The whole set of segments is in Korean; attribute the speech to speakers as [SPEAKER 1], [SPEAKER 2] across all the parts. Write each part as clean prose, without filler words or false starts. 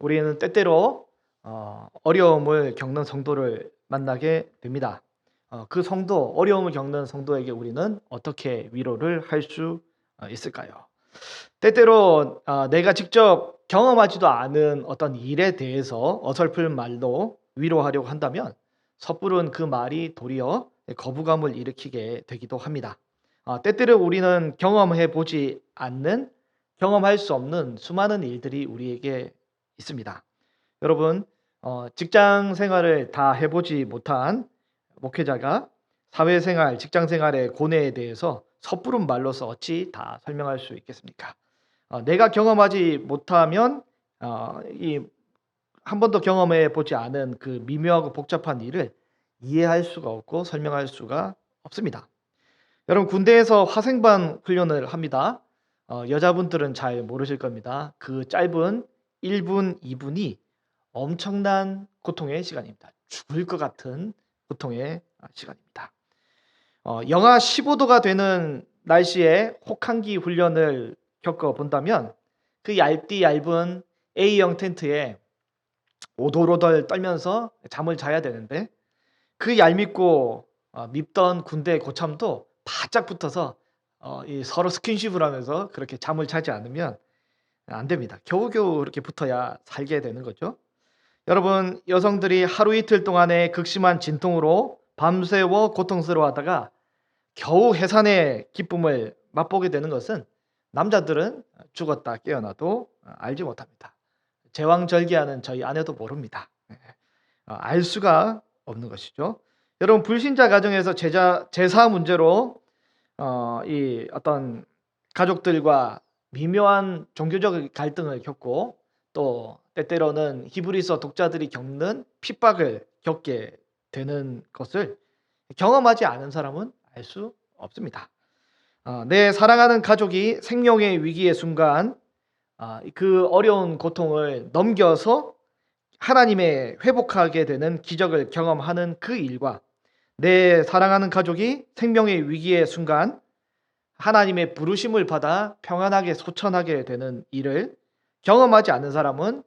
[SPEAKER 1] 우리는 때때로 어려움을 겪는 성도를 만나게 됩니다. 그 성도, 어려움을 겪는 성도에게 우리는 어떻게 위로를 할 수 있을까요? 때때로 내가 직접 경험하지도 않은 어떤 일에 대해서 어설픈 말로 위로하려고 한다면 섣부른 그 말이 도리어 거부감을 일으키게 되기도 합니다. 때때로 우리는 경험해 보지 않는, 경험할 수 없는 수많은 일들이 우리에게 있습니다. 여러분, 직장 생활을 다 해보지 못한 목회자가 사회생활, 직장 생활의 고뇌에 대해서 섣부른 말로서 어찌 다 설명할 수 있겠습니까? 내가 경험하지 못하면 한 번도 경험해 보지 않은 그 미묘하고 복잡한 일을 이해할 수가 없고 설명할 수가 없습니다. 여러분, 군대에서 화생반 훈련을 합니다. 여자분들은 잘 모르실 겁니다. 그 짧은 1분, 2분이 엄청난 고통의 시간입니다. 죽을 것 같은 고통의 시간입니다. 영하 15도가 되는 날씨에 혹한기 훈련을 겪어본다면 그 얇은 A형 텐트에 오돌오돌 떨면서 잠을 자야 되는데 그 얄밉고 밉던 군대 고참도 바짝 붙어서 서로 스킨십을 하면서 그렇게 잠을 자지 않으면 안 됩니다. 겨우겨우 그렇게 붙어야 살게 되는 거죠. 여러분, 여성들이 하루 이틀 동안의 극심한 진통으로 밤새워 고통스러워하다가 겨우 해산의 기쁨을 맛보게 되는 것은 남자들은 죽었다 깨어나도 알지 못합니다. 제왕절개하는 저희 아내도 모릅니다. 알 수가 없는 것이죠. 여러분, 불신자 가정에서 제사 문제로 이 어떤 가족들과 미묘한 종교적 갈등을 겪고 또 때때로는 히브리서 독자들이 겪는 핍박을 겪게 되는 것을 경험하지 않은 사람은 알 수 없습니다. 내 사랑하는 가족이 생명의 위기의 순간 그 어려운 고통을 넘겨서 하나님의 회복하게 되는 기적을 경험하는 그 일과 내 사랑하는 가족이 생명의 위기의 순간 하나님의 부르심을 받아 평안하게 소천하게 되는 일을 경험하지 않는 사람은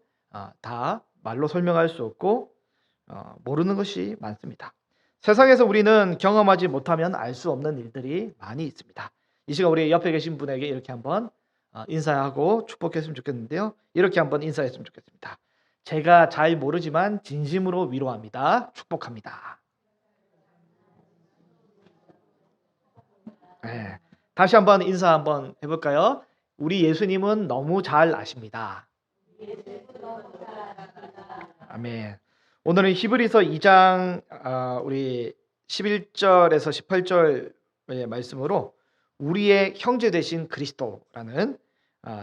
[SPEAKER 1] 다 말로 설명할 수 없고 모르는 것이 많습니다. 세상에서 우리는 경험하지 못하면 알 수 없는 일들이 많이 있습니다. 이 시간 우리 옆에 계신 분에게 이렇게 한번 인사하고 축복했으면 좋겠는데요. 이렇게 한번 인사했으면 좋겠습니다. 제가 잘 모르지만 진심으로 위로합니다. 축복합니다. 네. 다시 한번 인사 한번 해볼까요? 우리 예수님은 너무 잘 아십니다. 아멘. 오늘은 히브리서 2장 우리 11절에서 18절의 말씀으로 우리의 형제 되신 그리스도라는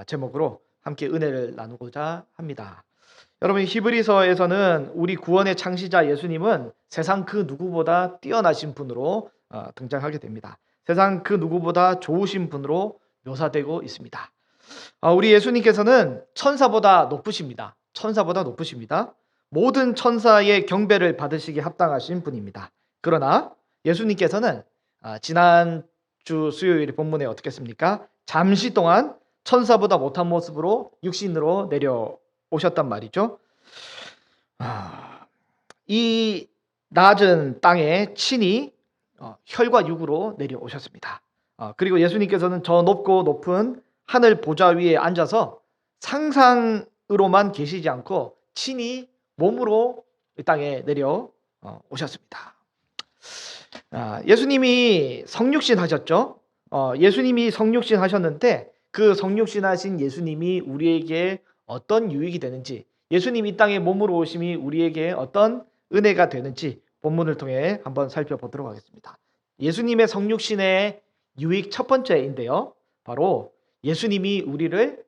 [SPEAKER 1] 제목으로 함께 은혜를 나누고자 합니다. 여러분, 히브리서에서는 우리 구원의 창시자 예수님은 세상 그 누구보다 뛰어나신 분으로 등장하게 됩니다. 세상 그 누구보다 좋으신 분으로 묘사되고 있습니다. 우리 예수님께서는 천사보다 높으십니다. 천사보다 높으십니다. 모든 천사의 경배를 받으시기에 합당하신 분입니다. 그러나 예수님께서는 지난주 수요일 본문에 어떻게 했습니까? 잠시 동안 천사보다 못한 모습으로 육신으로 내려오셨단 말이죠. 이 낮은 땅에 친히 혈과 육으로 내려오셨습니다. 그리고 예수님께서는 저 높고 높은 하늘 보좌 위에 앉아서 상상으로만 계시지 않고 친히 몸으로 이 땅에 내려오셨습니다. 예수님이 성육신 하셨죠. 예수님이 성육신 하셨는데 그 성육신 하신 예수님이 우리에게 어떤 유익이 되는지, 예수님이 이 땅에 몸으로 오심이 우리에게 어떤 은혜가 되는지 본문을 통해 한번 살펴보도록 하겠습니다. 예수님의 성육신의 유익 첫 번째인데요. 바로 예수님이 우리를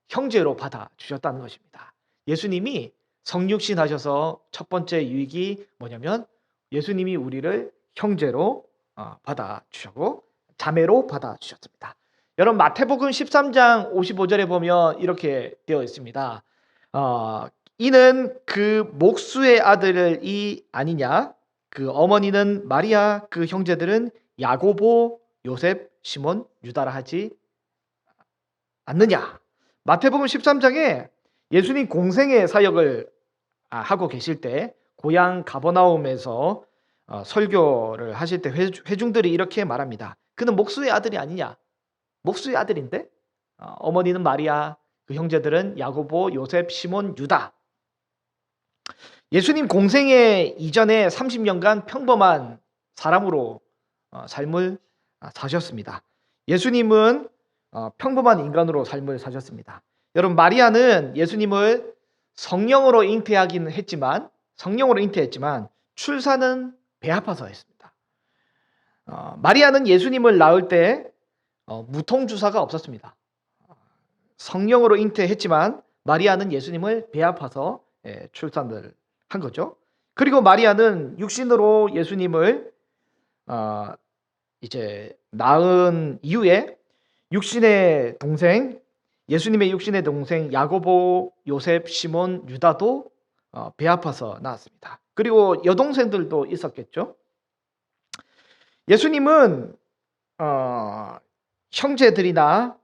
[SPEAKER 1] 형제로 받아주셨다는 것입니다. 예수님이 성육신 하셔서 첫 번째 유익이 뭐냐면 예수님이 우리를 형제로 받아주셨고 자매로 받아주셨습니다. 여러분, 마태복음 13장 55절에 보면 이렇게 되어 있습니다. 이는 그 목수의 아들이 아니냐? 그 어머니는 마리아, 그 형제들은 야고보, 요셉, 시몬, 유다라 하지 않느냐? 마태복음 13장에 예수님 공생의 사역을 하고 계실 때 고향 가버나움에서 설교를 하실 때 회중들이 이렇게 말합니다. 그는 목수의 아들이 아니냐? 목수의 아들인데 어머니는 마리아, 그 형제들은 야고보, 요셉, 시몬, 유다. 예수님 공생의 이전에 30년간 평범한 사람으로 삶을 사셨습니다. 예수님은 평범한 인간으로 삶을 사셨습니다. 여러분, 마리아는 예수님을 성령으로 잉태했지만 출산은 배 아파서 했습니다. 마리아는 예수님을 낳을 때 무통주사가 없었습니다. 성령으로 잉태했지만 마리아는 예수님을 배 아파서 출산을 한 거죠. 그리고 마리아는 육신으로 예수님을 이제 낳은 이후에 예수님의 육신의 동생 야고보, 요셉, 시몬, 유다도 배 아파서 낳았습니다. 그리고 여동생들도 있었겠죠. 예수님은 형제들이나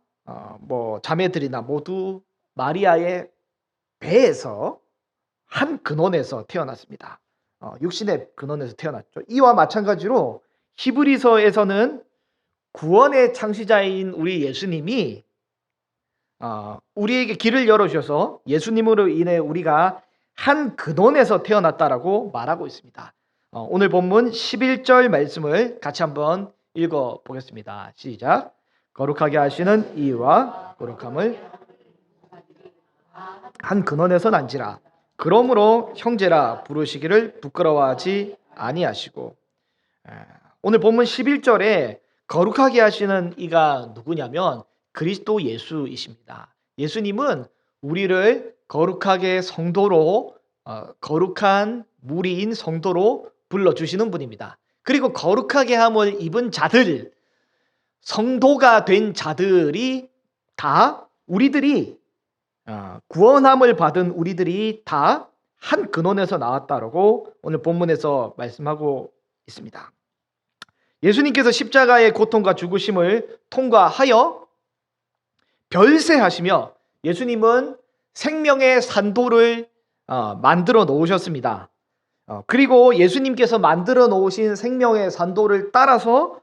[SPEAKER 1] 자매들이나 모두 마리아의 배에서 한 근원에서 태어났습니다. 육신의 근원에서 태어났죠. 이와 마찬가지로 히브리서에서는 구원의 창시자인 우리 예수님이 우리에게 길을 열어주셔서 예수님으로 인해 우리가 한 근원에서 태어났다라고 말하고 있습니다. 오늘 본문 11절 말씀을 같이 한번 읽어보겠습니다. 시작. 거룩하게 하시는 이와 거룩함을 한 근원에서 난지라. 그러므로 형제라 부르시기를 부끄러워하지 아니하시고. 오늘 본문 11절에 거룩하게 하시는 이가 누구냐면 그리스도 예수이십니다. 예수님은 우리를 거룩하게 성도로 거룩한 무리인 성도로 불러주시는 분입니다. 그리고 거룩하게 함을 입은 자들, 성도가 된 자들이 다 우리들이 구원함을 받은 우리들이 다 한 근원에서 나왔다라고 오늘 본문에서 말씀하고 있습니다. 예수님께서 십자가의 고통과 죽으심을 통과하여 별세하시며 예수님은 생명의 산도를 만들어 놓으셨습니다. 그리고 예수님께서 만들어 놓으신 생명의 산도를 따라서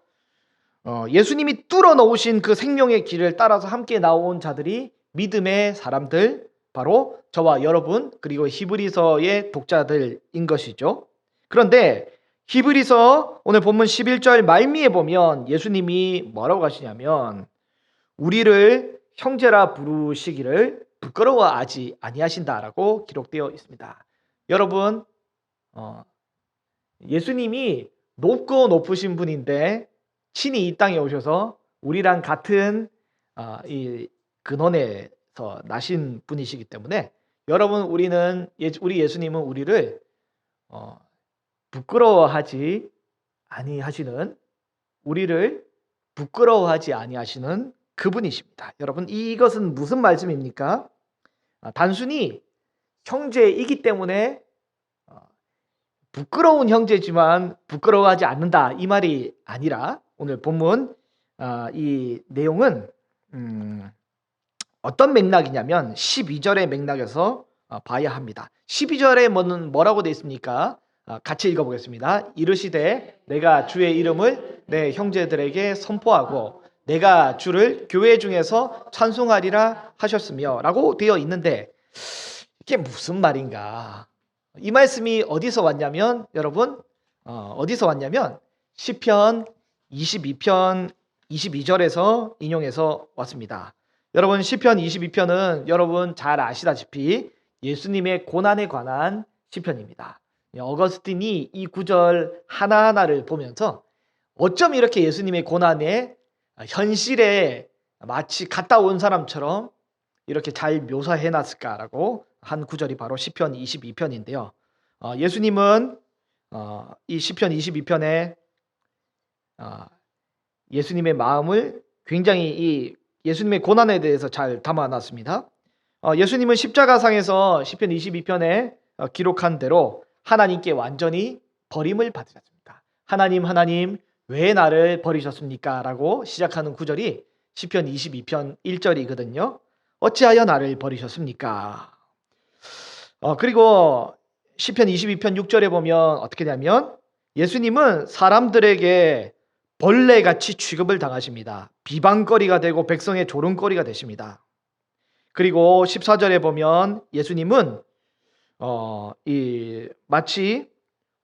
[SPEAKER 1] 예수님이 뚫어 놓으신 그 생명의 길을 따라서 함께 나온 자들이 믿음의 사람들, 바로 저와 여러분 그리고 히브리서의 독자들인 것이죠. 그런데 히브리서 오늘 본문 11절 말미에 보면 예수님이 뭐라고 하시냐면 우리를 형제라 부르시기를 부끄러워하지 아니하신다라고 기록되어 있습니다. 여러분, 예수님이 높고 높으신 분인데 친히 이 땅에 오셔서 우리랑 같은 이 근원에서 나신 분이시기 때문에 여러분, 우리 예수님은 우리를 부끄러워하지 아니하시는, 우리를 부끄러워하지 아니하시는 그분이십니다. 여러분, 이것은 무슨 말씀입니까? 단순히 형제이기 때문에 부끄러운 형제지만 부끄러워하지 않는다, 이 말이 아니라 오늘 본문 이 내용은 어떤 맥락이냐면 12절의 맥락에서 봐야 합니다. 12절에 뭐라고 되어 있습니까? 같이 읽어보겠습니다. 이르시되 내가 주의 이름을 내 형제들에게 선포하고 내가 주를 교회 중에서 찬송하리라 하셨으며 라고 되어 있는데 이게 무슨 말인가? 이 말씀이 어디서 왔냐면 여러분, 어디서 왔냐면 시편 22편 22절에서 인용해서 왔습니다. 여러분, 시편 22편은 여러분 잘 아시다시피 예수님의 고난에 관한 시편입니다. 어거스틴이 이 구절 하나하나를 보면서 어쩜 이렇게 예수님의 고난에 현실에 마치 갔다 온 사람처럼 이렇게 잘 묘사해 놨을까라고 한 구절이 바로 시편 22편인데요. 예수님은 이 시편 22편에 예수님의 마음을 굉장히 이 예수님의 고난에 대해서 잘 담아놨습니다. 예수님은 십자가상에서 시편 22편에 기록한 대로 하나님께 완전히 버림을 받으셨습니다. 하나님 왜 나를 버리셨습니까? 라고 시작하는 구절이 시편 22편 1절이거든요. 어찌하여 나를 버리셨습니까? 그리고 시편 22편 6절에 보면 어떻게 되냐면 예수님은 사람들에게 벌레같이 취급을 당하십니다. 비방거리가 되고 백성의 조롱거리가 되십니다. 그리고 14절에 보면 예수님은 마치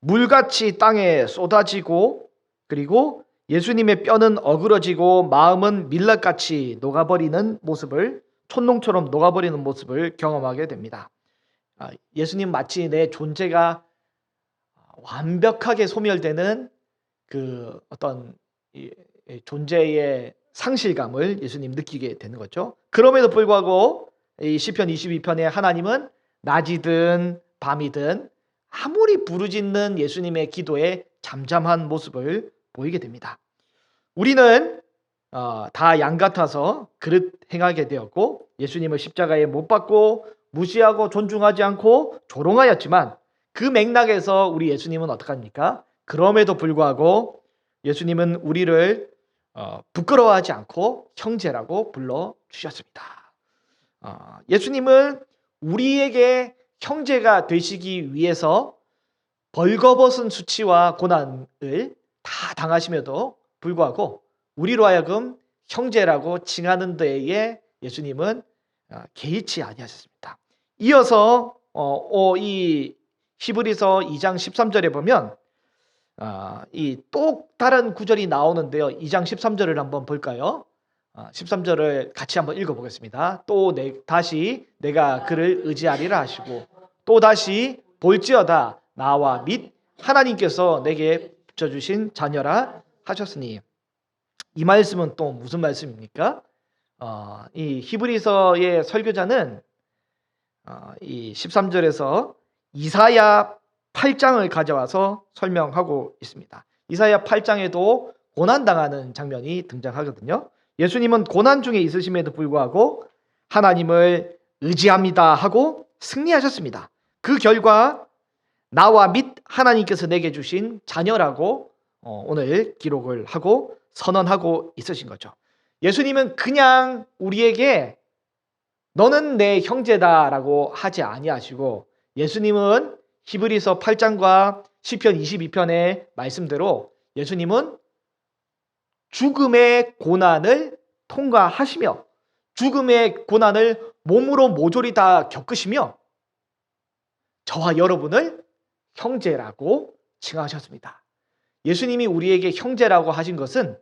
[SPEAKER 1] 물같이 땅에 쏟아지고, 그리고 예수님의 뼈는 어그러지고 마음은 밀랍같이 녹아버리는 모습을, 촛농처럼 녹아버리는 모습을 경험하게 됩니다. 예수님 마치 내 존재가 완벽하게 소멸되는 그 어떤 존재의 상실감을 예수님 느끼게 되는 거죠. 그럼에도 불구하고 이 시편 22편에 하나님은 낮이든 밤이든 아무리 부르짖는 예수님의 기도에 잠잠한 모습을 보이게 됩니다. 우리는 다 양 같아서 그릇 행하게 되었고, 예수님을 십자가에 못 박고 무시하고 존중하지 않고 조롱하였지만, 그 맥락에서 우리 예수님은 어떡합니까? 그럼에도 불구하고 예수님은 우리를 부끄러워하지 않고 형제라고 불러주셨습니다. 예수님은 우리에게 형제가 되시기 위해서 벌거벗은 수치와 고난을 다 당하심에도 불구하고 우리로 하여금 형제라고 칭하는 데에 예수님은 개의치 아니하셨습니다. 이어서 이 히브리서 2장 13절에 보면 이 또 다른 구절이 나오는데요. 2장 13절을 한번 볼까요? 13절을 같이 한번 읽어보겠습니다. 다시 내가 그를 의지하리라 하시고, 또 다시 볼지어다 나와 및 하나님께서 내게 붙여주신 자녀라 하셨으니, 이 말씀은 또 무슨 말씀입니까? 이 히브리서의 설교자는 이 13절에서 이사야 8장을 가져와서 설명하고 있습니다. 이사야 8장에도 고난당하는 장면이 등장하거든요. 예수님은 고난 중에 있으심에도 불구하고 하나님을 의지합니다 하고 승리하셨습니다. 그 결과 나와 및 하나님께서 내게 주신 자녀라고 오늘 기록을 하고 선언하고 있으신 거죠. 예수님은 그냥 우리에게 너는 내 형제다라고 하지 아니하시고, 예수님은 히브리서 8장과 시편 22편의 말씀대로 예수님은 죽음의 고난을 통과하시며 죽음의 고난을 몸으로 모조리 다 겪으시며 저와 여러분을 형제라고 칭하셨습니다. 예수님이 우리에게 형제라고 하신 것은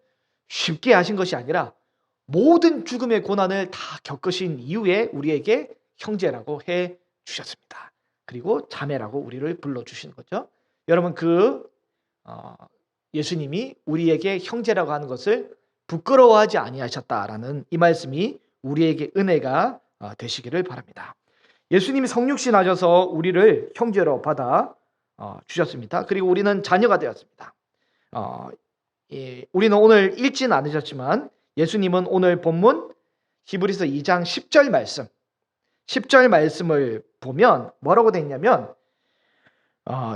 [SPEAKER 1] 쉽게 하신 것이 아니라 모든 죽음의 고난을 다 겪으신 이후에 우리에게 형제라고 해 주셨습니다. 그리고 자매라고 우리를 불러주시는 거죠. 여러분, 예수님이 우리에게 형제라고 하는 것을 부끄러워하지 아니하셨다라는 이 말씀이 우리에게 은혜가 되시기를 바랍니다. 예수님이 성육신 하셔서 우리를 형제로 받아 주셨습니다. 그리고 우리는 자녀가 되었습니다. 우리는 오늘 읽지는 않으셨지만 예수님은 오늘 본문 히브리서 2장 10절 말씀을 보면 뭐라고 되어 있냐면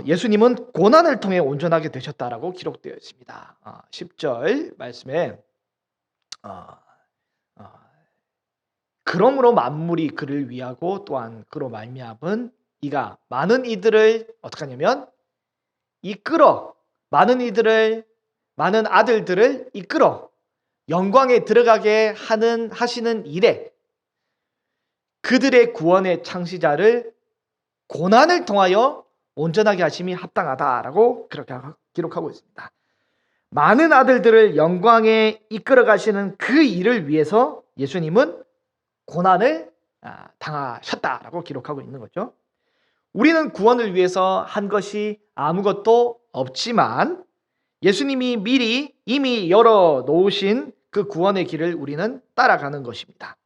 [SPEAKER 1] 예수님은 고난을 통해 온전하게 되셨다라고 기록되어 있습니다. 10절 말씀에 그러므로 만물이 그를 위하고 또한 그로 말미암은 이가 많은 이들을 어떻게 하냐면 많은 아들들을 이끌어 영광에 들어가게 하시는 일에 그들의 구원의 창시자를 고난을 통하여 온전하게 하심이 합당하다라고 그렇게 기록하고 있습니다. 많은 아들들을 영광에 이끌어 가시는 그 일을 위해서 예수님은 고난을 당하셨다라고 기록하고 있는 거죠. 우리는 구원을 위해서 한 것이 아무것도 없지만 예수님이 미리 이미 열어 놓으신 그 구원의 길을 우리는 따라가는 것입니다.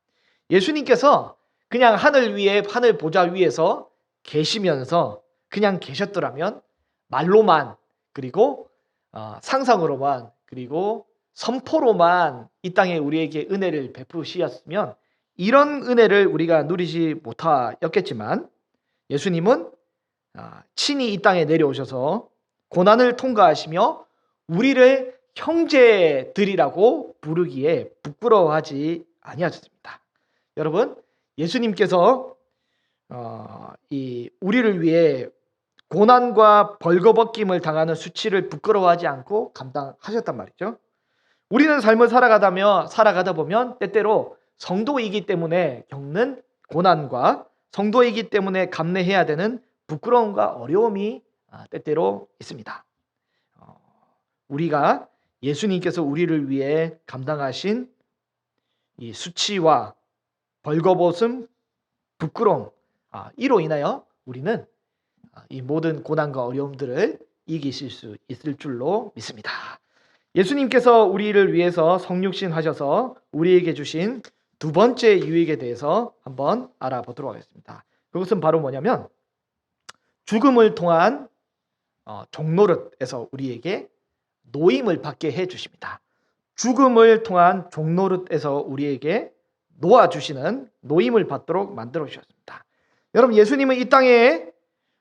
[SPEAKER 1] 예수님께서 그냥 하늘 보좌 위에서 계시면서 그냥 계셨더라면 말로만, 그리고 상상으로만, 그리고 선포로만 이 땅에 우리에게 은혜를 베푸시었으면 이런 은혜를 우리가 누리지 못하였겠지만, 예수님은 친히 이 땅에 내려오셔서 고난을 통과하시며 우리를 형제들이라고 부르기에 부끄러워하지 아니하셨습니다. 여러분, 예수님께서 이 우리를 위해 고난과 벌거벗김을 당하는 수치를 부끄러워하지 않고 감당하셨단 말이죠. 우리는 삶을 살아가다 보면 때때로 성도이기 때문에 겪는 고난과 성도이기 때문에 감내해야 되는 부끄러움과 어려움이 때때로 있습니다. 우리가 예수님께서 우리를 위해 감당하신 이 수치와 벌거벗음, 부끄러움, 이로 인하여 우리는 이 모든 고난과 어려움들을 이기실 수 있을 줄로 믿습니다. 예수님께서 우리를 위해서 성육신 하셔서 우리에게 주신 두 번째 유익에 대해서 한번 알아보도록 하겠습니다. 그것은 바로 뭐냐면 죽음을 통한 종노릇에서 우리에게 노임을 받게 해주십니다. 죽음을 통한 종노릇에서 우리에게 놓아주시는 노임을 받도록 만들어 주셨습니다. 여러분, 예수님은 이 땅에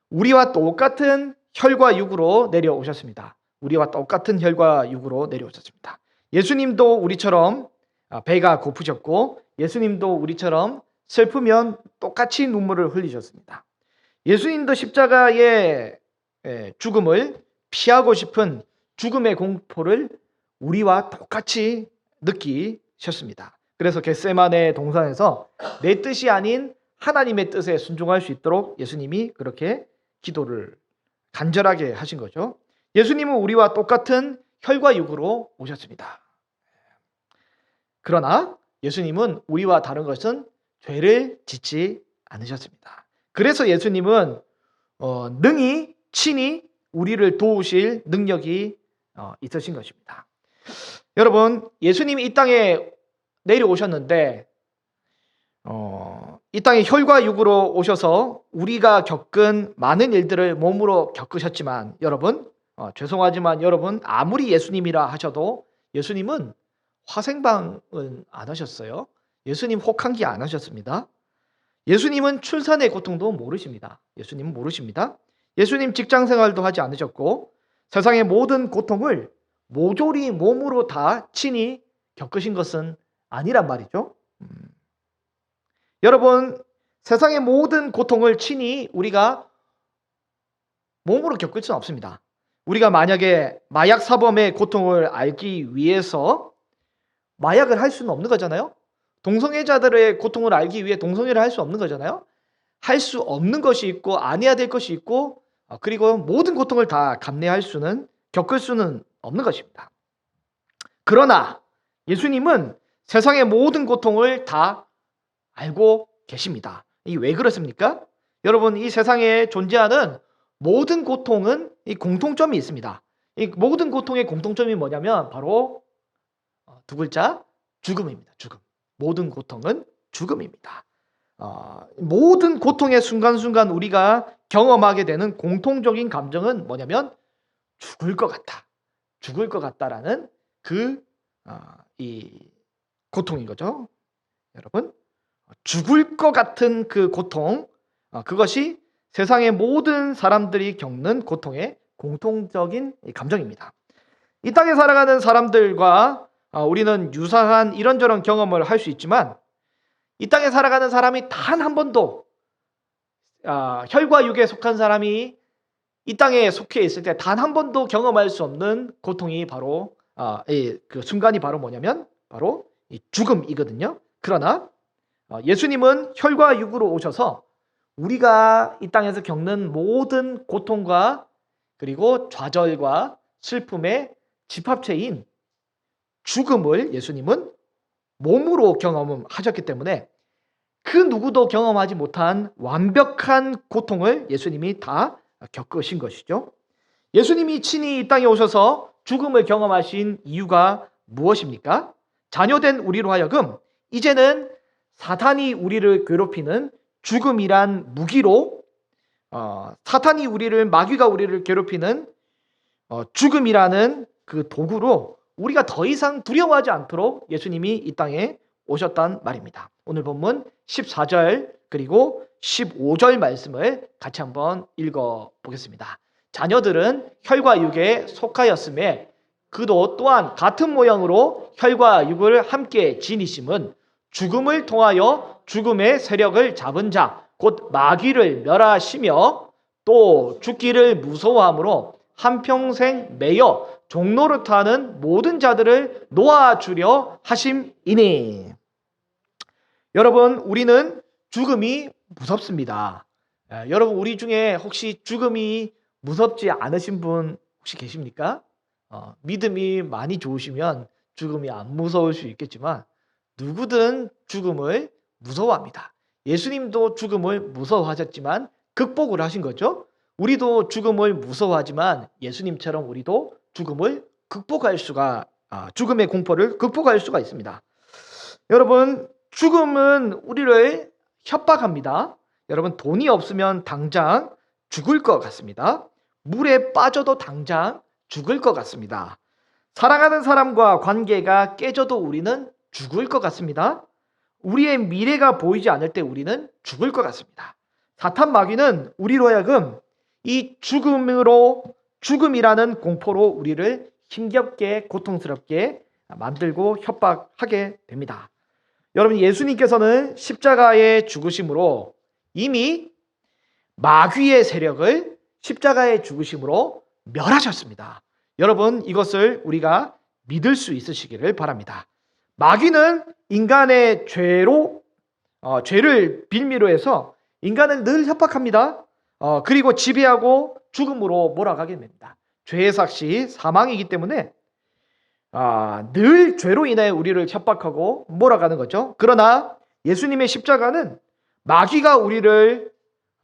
[SPEAKER 1] 우리와 똑같은 혈과 육으로 내려오셨습니다. 우리와 똑같은 혈과 육으로 내려오셨습니다. 예수님도 우리처럼 배가 고프셨고 예수님도 우리처럼 슬프면 똑같이 눈물을 흘리셨습니다. 예수님도 십자가의 죽음을 피하고 싶은 죽음의 공포를 우리와 똑같이 느끼셨습니다. 그래서 겟세마네 동산에서 내 뜻이 아닌 하나님의 뜻에 순종할 수 있도록 예수님이 그렇게 기도를 간절하게 하신 거죠. 예수님은 우리와 똑같은 혈과 육으로 오셨습니다. 그러나 예수님은 우리와 다른 것은 죄를 짓지 않으셨습니다. 그래서 예수님은 능히 친히 우리를 도우실 능력이 있으신 것입니다. 여러분, 예수님이 이 땅에 내려오셨는데 이 땅에 혈과 육으로 오셔서 우리가 겪은 많은 일들을 몸으로 겪으셨지만 여러분, 죄송하지만 여러분, 아무리 예수님이라 하셔도 예수님은 화생방은 안 하셨어요. 예수님 혹한기 안 하셨습니다. 예수님은 출산의 고통도 모르십니다. 예수님은 모르십니다. 예수님 직장생활도 하지 않으셨고 세상의 모든 고통을 모조리 몸으로 다 친히 겪으신 것은 아니란 말이죠. 여러분, 세상의 모든 고통을 친히 우리가 몸으로 겪을 수는 없습니다. 우리가 만약에 마약 사범의 고통을 알기 위해서 마약을 할 수는 없는 거잖아요. 동성애자들의 고통을 알기 위해 동성애를 할 수 없는 거잖아요. 할 수 없는 것이 있고 안 해야 될 것이 있고 그리고 모든 고통을 다 겪을 수는 없는 것입니다. 그러나 예수님은 세상의 모든 고통을 다 알고 계십니다. 이게 왜 그렇습니까? 여러분, 이 세상에 존재하는 모든 고통은 이 공통점이 있습니다. 이 모든 고통의 공통점이 뭐냐면 바로 두 글자, 죽음입니다. 죽음. 모든 고통은 죽음입니다. 모든 고통의 순간순간 우리가 경험하게 되는 공통적인 감정은 뭐냐면 죽을 것 같다. 죽을 것 같다라는 이 고통인 거죠. 여러분, 죽을 것 같은 그 고통, 그것이 세상의 모든 사람들이 겪는 고통의 공통적인 감정입니다. 이 땅에 살아가는 사람들과 우리는 유사한 이런저런 경험을 할 수 있지만 이 땅에 살아가는 사람이 단 한 번도 혈과 육에 속한 사람이 이 땅에 속해 있을 때 단 한 번도 경험할 수 없는 고통이 바로 그 순간이 바로 뭐냐면 바로 이 죽음이거든요. 그러나 예수님은 혈과 육으로 오셔서 우리가 이 땅에서 겪는 모든 고통과 그리고 좌절과 슬픔의 집합체인 죽음을 예수님은 몸으로 경험하셨기 때문에 그 누구도 경험하지 못한 완벽한 고통을 예수님이 다 겪으신 것이죠. 예수님이 친히 이 땅에 오셔서 죽음을 경험하신 이유가 무엇입니까? 자녀된 우리로 하여금 이제는 사탄이 우리를 괴롭히는 죽음이란 무기로 마귀가 우리를 괴롭히는 죽음이라는 그 도구로 우리가 더 이상 두려워하지 않도록 예수님이 이 땅에 오셨단 말입니다. 오늘 본문 14절 그리고 15절 말씀을 같이 한번 읽어보겠습니다. 자녀들은 혈과 육에 속하였음에 그도 또한 같은 모양으로 혈과 육을 함께 지니심은 죽음을 통하여 죽음의 세력을 잡은 자 곧 마귀를 멸하시며 또 죽기를 무서워함으로 한평생 매여 종노릇하는 모든 자들을 놓아주려 하심이니. 여러분, 우리는 죽음이 무섭습니다. 여러분, 우리 중에 혹시 죽음이 무섭지 않으신 분 혹시 계십니까? 믿음이 많이 좋으시면 죽음이 안 무서울 수 있겠지만 누구든 죽음을 무서워합니다. 예수님도 죽음을 무서워하셨지만 극복을 하신 거죠. 우리도 죽음을 무서워하지만 예수님처럼 우리도 죽음을 극복할 수가 죽음의 공포를 극복할 수가 있습니다. 여러분, 죽음은 우리를 협박합니다. 여러분, 돈이 없으면 당장 죽을 것 같습니다. 물에 빠져도 당장 죽을 것 같습니다. 사랑하는 사람과 관계가 깨져도 우리는 죽을 것 같습니다. 우리의 미래가 보이지 않을 때 우리는 죽을 것 같습니다. 사탄 마귀는 우리로 하여금 이 죽음이라는 공포로 우리를 힘겹게 고통스럽게 만들고 협박하게 됩니다. 여러분, 예수님께서는 십자가의 죽으심으로 이미 마귀의 세력을 십자가의 죽으심으로 멸하셨습니다. 여러분, 이것을 우리가 믿을 수 있으시기를 바랍니다. 마귀는 인간의 죄를 빌미로 해서 인간을 늘 협박합니다. 그리고 지배하고 죽음으로 몰아가게 됩니다. 죄의 삭시 사망이기 때문에 늘 죄로 인해 우리를 협박하고 몰아가는 거죠. 그러나 예수님의 십자가는 마귀가 우리를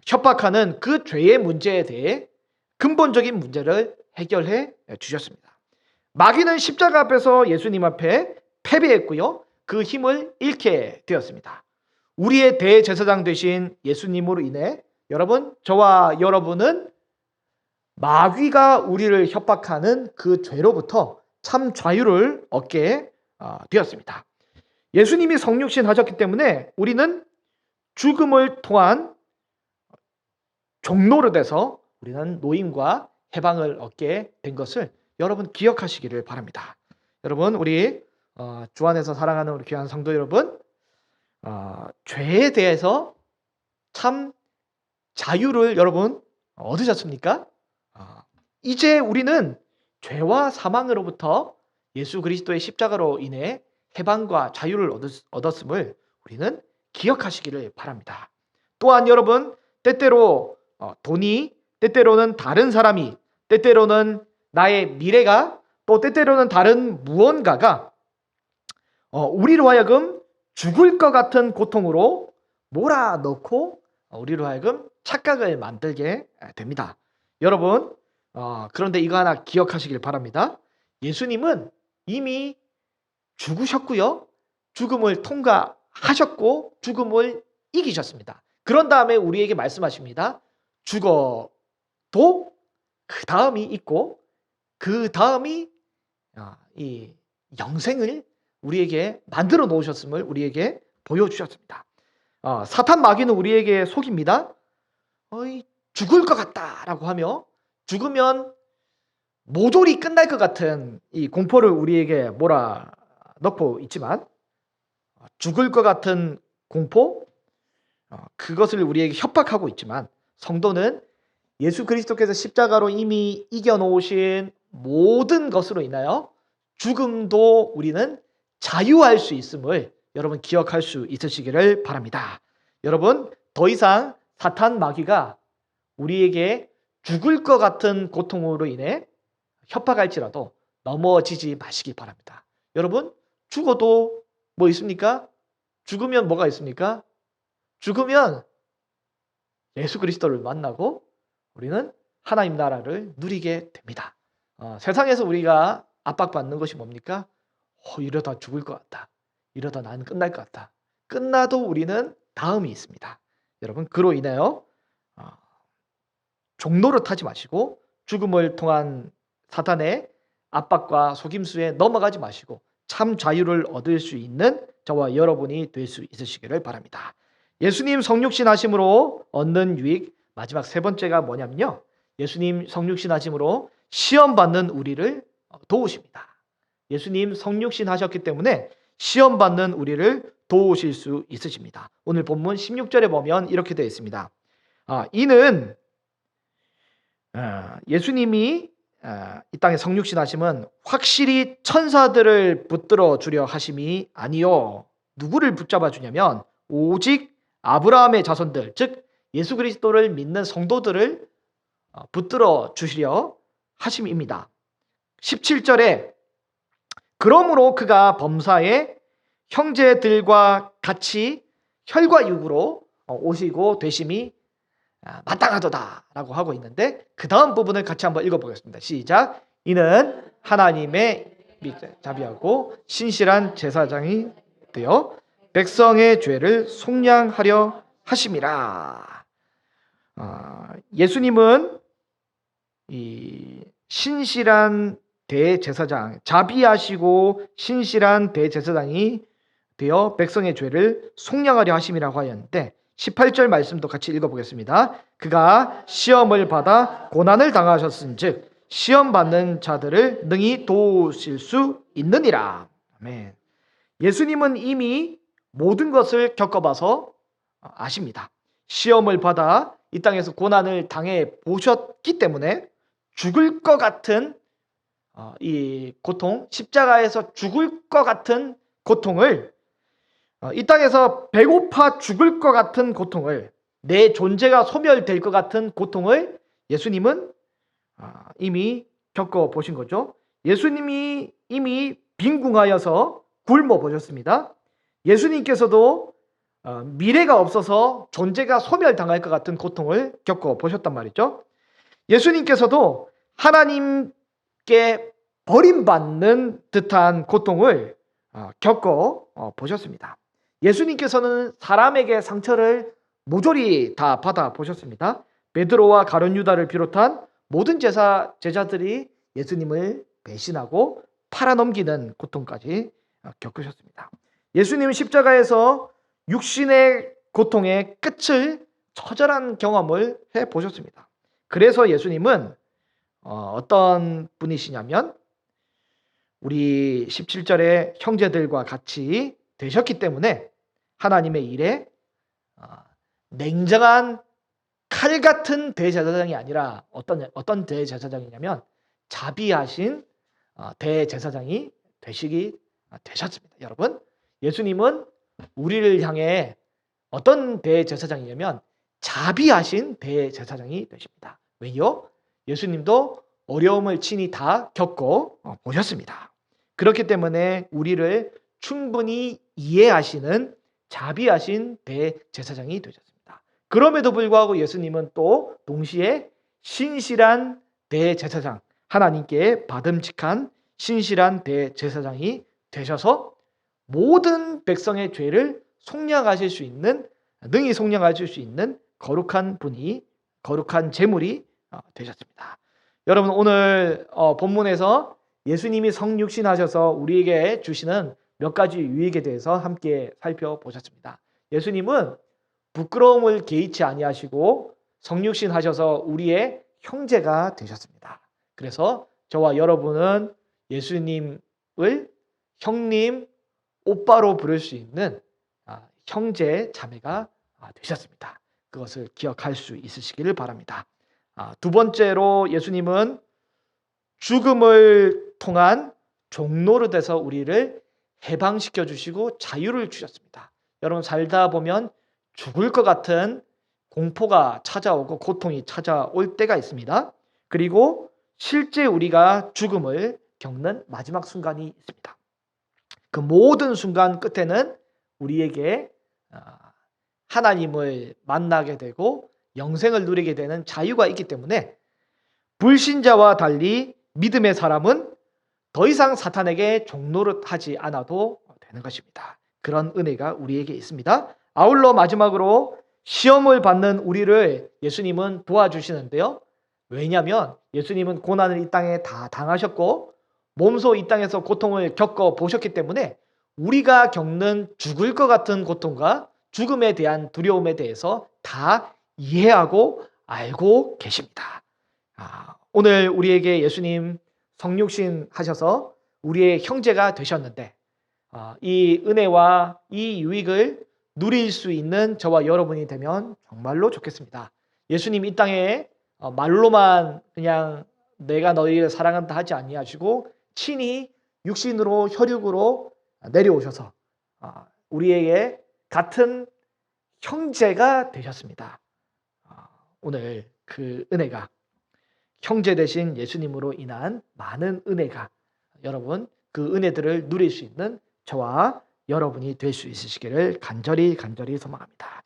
[SPEAKER 1] 협박하는 그 죄의 문제에 대해 근본적인 문제를 해결해 주셨습니다. 마귀는 십자가 앞에서 예수님 앞에 패배했고요. 그 힘을 잃게 되었습니다. 우리의 대제사장 되신 예수님으로 인해 여러분, 저와 여러분은 마귀가 우리를 협박하는 그 죄로부터 참 자유를 얻게 되었습니다. 예수님이 성육신 하셨기 때문에 우리는 죽음을 통한 종로로 돼서 우리는 노임과 해방을 얻게 된 것을 여러분 기억하시기를 바랍니다. 여러분, 우리 주 안에서 사랑하는 우리 귀한 성도 여러분, 죄에 대해서 참 자유를 여러분 얻으셨습니까? 이제 우리는 죄와 사망으로부터 예수 그리스도의 십자가로 인해 해방과 자유를 얻었음을 우리는 기억하시기를 바랍니다. 또한 여러분, 때때로 돈이, 때때로는 다른 사람이, 때때로는 나의 미래가, 또 때때로는 다른 무언가가 우리로 하여금 죽을 것 같은 고통으로 몰아넣고 우리로 하여금 착각을 만들게 됩니다. 여러분, 그런데 이거 하나 기억하시길 바랍니다. 예수님은 이미 죽으셨고요. 죽음을 통과하셨고 죽음을 이기셨습니다. 그런 다음에 우리에게 말씀하십니다. 죽어도 그 다음이 있고 그 다음이 이 영생을 우리에게 만들어 놓으셨음을 우리에게 보여주셨습니다. 사탄 마귀는 우리에게 속입니다. 죽을 것 같다라고 하며 죽으면 모조리 끝날 것 같은 이 공포를 우리에게 몰아넣고 있지만 죽을 것 같은 공포, 그것을 우리에게 협박하고 있지만 성도는 예수 그리스도께서 십자가로 이미 이겨놓으신 모든 것으로 인하여 죽음도 우리는 자유할 수 있음을 여러분 기억할 수 있으시기를 바랍니다. 여러분, 더 이상 사탄 마귀가 우리에게 죽을 것 같은 고통으로 인해 협박할지라도 넘어지지 마시기 바랍니다. 여러분, 죽어도 뭐 있습니까? 죽으면 뭐가 있습니까? 죽으면 예수 그리스도를 만나고 우리는 하나님 나라를 누리게 됩니다. 세상에서 우리가 압박받는 것이 뭡니까? 이러다 죽을 것 같다. 이러다 나는 끝날 것 같다. 끝나도 우리는 다음이 있습니다. 여러분, 그로 인하여 종로를 타지 마시고 죽음을 통한 사탄의 압박과 속임수에 넘어가지 마시고 참 자유를 얻을 수 있는 저와 여러분이 될 수 있으시기를 바랍니다. 예수님 성육신 하심으로 얻는 유익 마지막 세 번째가 뭐냐면요. 예수님 성육신 하심으로 시험 받는 우리를 도우십니다. 예수님 성육신 하셨기 때문에 시험 받는 우리를 도우실 수 있으십니다. 오늘 본문 16절에 보면 이렇게 되어 있습니다. 이는 예수님이 이 땅에 성육신 하심은 확실히 천사들을 붙들어 주려 하심이 아니요. 누구를 붙잡아 주냐면 오직 아브라함의 자손들, 즉 예수 그리스도를 믿는 성도들을 붙들어 주시려 하심입니다. 17절에 그러므로 그가 범사에 형제들과 같이 혈과 육으로 오시고 되심이 마땅하도다라고 하고 있는데, 그 다음 부분을 같이 한번 읽어보겠습니다. 시작. 이는 하나님의 자비하고 신실한 제사장이 되어 백성의 죄를 속량하려 하심이라. 예수님은 이 신실한 대제사장, 자비하시고 신실한 대제사장이 되어 백성의 죄를 속량하려 하심이라고 하였는데, 18절 말씀도 같이 읽어보겠습니다. 그가 시험을 받아 고난을 당하셨은즉 시험 받는 자들을 능히 도우실 수 있느니라. 아멘. 예수님은 이미 모든 것을 겪어봐서 아십니다. 시험을 받아 이 땅에서 고난을 당해 보셨기 때문에 죽을 것 같은 이 고통, 십자가에서 죽을 것 같은 고통을, 이 땅에서 배고파 죽을 것 같은 고통을, 내 존재가 소멸될 것 같은 고통을 예수님은 이미 겪어보신 거죠. 예수님이 이미 빈궁하여서 굶어 보셨습니다. 예수님께서도 미래가 없어서 존재가 소멸당할 것 같은 고통을 겪어보셨단 말이죠. 예수님께서도 하나님께 버림받는 듯한 고통을 겪어보셨습니다. 예수님께서는 사람에게 상처를 모조리 다 받아보셨습니다. 베드로와 가룟 유다를 비롯한 모든 제자들이 예수님을 배신하고 팔아넘기는 고통까지 겪으셨습니다. 예수님은 십자가에서 육신의 고통의 끝을 처절한 경험을 해보셨습니다. 그래서 예수님은 어떤 분이시냐면 우리 17절에 형제들과 같이 되셨기 때문에 하나님의 일에 냉정한 칼 같은 대제사장이 아니라 어떤 대제사장이냐면 자비하신 대제사장이 되셨습니다. 여러분, 예수님은 우리를 향해 어떤 대제사장이냐면 자비하신 대제사장이 되십니다. 왜요? 예수님도 어려움을 친히 다 겪어 보셨습니다. 그렇기 때문에 우리를 충분히 이해하시는 자비하신 대제사장이 되셨습니다. 그럼에도 불구하고 예수님은 또 동시에 신실한 대제사장, 하나님께 받음직한 신실한 대제사장이 되셔서 모든 백성의 죄를 속량하실 수 있는, 능히 속량하실 수 있는 거룩한 분이, 거룩한 제물이 되셨습니다. 여러분, 오늘 본문에서 예수님이 성육신하셔서 우리에게 주시는 몇 가지 유익에 대해서 함께 살펴보셨습니다. 예수님은 부끄러움을 개의치 아니하시고 성육신하셔서 우리의 형제가 되셨습니다. 그래서 저와 여러분은 예수님을 형님, 오빠로 부를 수 있는 형제, 자매가 되셨습니다. 그것을 기억할 수 있으시기를 바랍니다. 두 번째로 예수님은 죽음을 통한 종로로 돼서 우리를 해방시켜 주시고 자유를 주셨습니다. 여러분, 살다 보면 죽을 것 같은 공포가 찾아오고 고통이 찾아올 때가 있습니다. 그리고 실제 우리가 죽음을 겪는 마지막 순간이 있습니다. 그 모든 순간 끝에는 우리에게 하나님을 만나게 되고 영생을 누리게 되는 자유가 있기 때문에 불신자와 달리 믿음의 사람은 더 이상 사탄에게 종노릇하지 않아도 되는 것입니다. 그런 은혜가 우리에게 있습니다. 아울러 마지막으로 시험을 받는 우리를 예수님은 도와주시는데요. 왜냐하면 예수님은 고난을 이 땅에 다 당하셨고 몸소 이 땅에서 고통을 겪어보셨기 때문에 우리가 겪는 죽을 것 같은 고통과 죽음에 대한 두려움에 대해서 다 이해하고 알고 계십니다. 오늘 우리에게 예수님 성육신 하셔서 우리의 형제가 되셨는데 이 은혜와 이 유익을 누릴 수 있는 저와 여러분이 되면 정말로 좋겠습니다. 예수님 이 땅에 말로만 그냥 내가 너희를 사랑한다 하지 아니하시고 친히 육신으로 혈육으로 내려오셔서 우리에게 같은 형제가 되셨습니다. 오늘 그 은혜가 형제 되신 예수님으로 인한 많은 은혜가 여러분 그 은혜들을 누릴 수 있는 저와 여러분이 될 수 있으시기를 간절히 소망합니다.